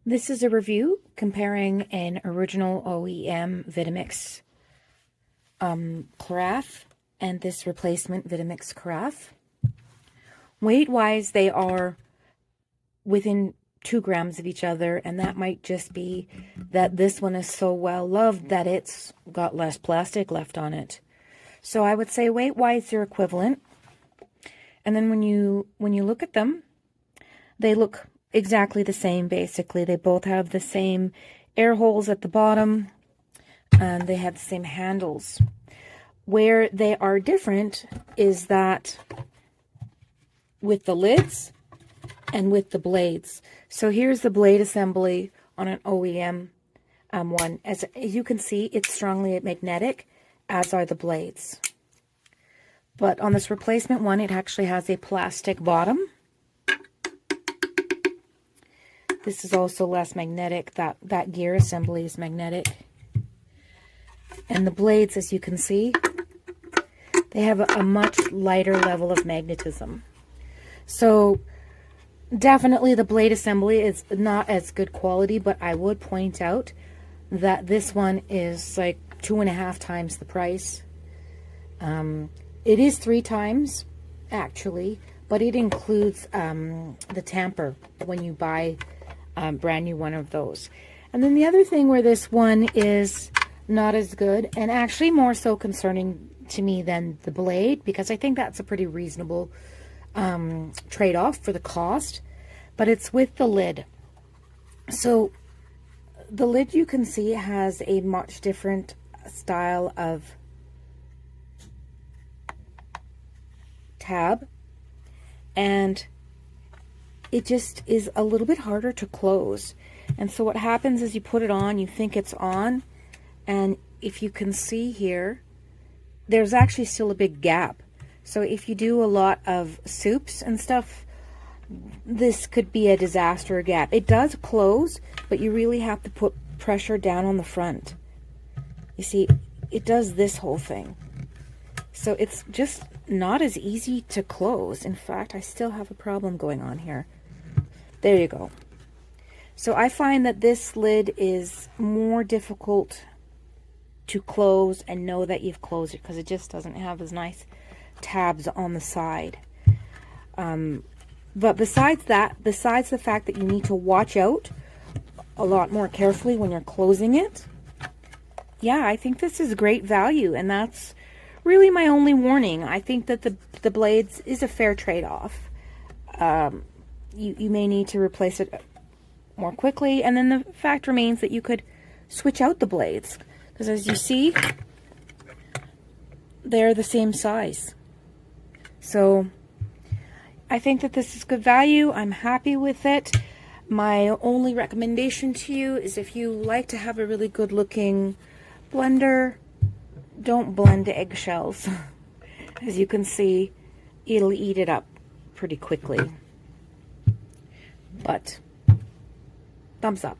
This is a review comparing an original OEM Vitamix carafe and this replacement Vitamix carafe. Weight-wise, they are within 2 grams of each other, and that might just be that this one is so well loved that it's got less plastic left on it. So I would say weight-wise, they're equivalent. And then when you look at them, they look exactly the same, basically. They both have the same air holes at the bottom, and they have the same handles. Where they are different is that with the lids and with the blades. So here's the blade assembly on an OEM one. As you can see, it's strongly magnetic, as are the blades. But on this replacement one, it actually has a plastic bottom. This is also less magnetic. That gear assembly is magnetic. And the blades, as you can see, they have a much lighter level of magnetism. So definitely the blade assembly is not as good quality, but I would point out that this one is like 2.5 times the price. It is 3 times, actually, but it includes the tamper when you buy a brand new one of those. And then the other thing where this one is not as good, and actually more so concerning to me than the blade, because I think that's a pretty reasonable trade-off for the cost, but it's with the lid. So the lid, you can see, has a much different style of tab, and it just is a little bit harder to close. And so what happens is you put it on, you think it's on, and if you can see here, there's actually still a big gap. So if you do a lot of soups and stuff, this could be a disaster gap. It does close, but you really have to put pressure down on the front. You see, it does this whole thing. So it's just not as easy to close. In fact, I still have a problem going on here. There you go. So I find that this lid is more difficult to close and know that you've closed it, because it just doesn't have as nice tabs on the side. But besides that, besides the fact that you need to watch out a lot more carefully when you're closing it, yeah, I think this is great value, and that's really my only warning. I think that the blades is a fair trade-off. You may need to replace it more quickly, and then the fact remains that you could switch out the blades, because as you see, they're the same size. So I think that this is good value. I'm happy with it. My only recommendation to you is, if you like to have a really good looking blender, don't blend eggshells. As you can see, it'll eat it up pretty quickly. But thumbs up.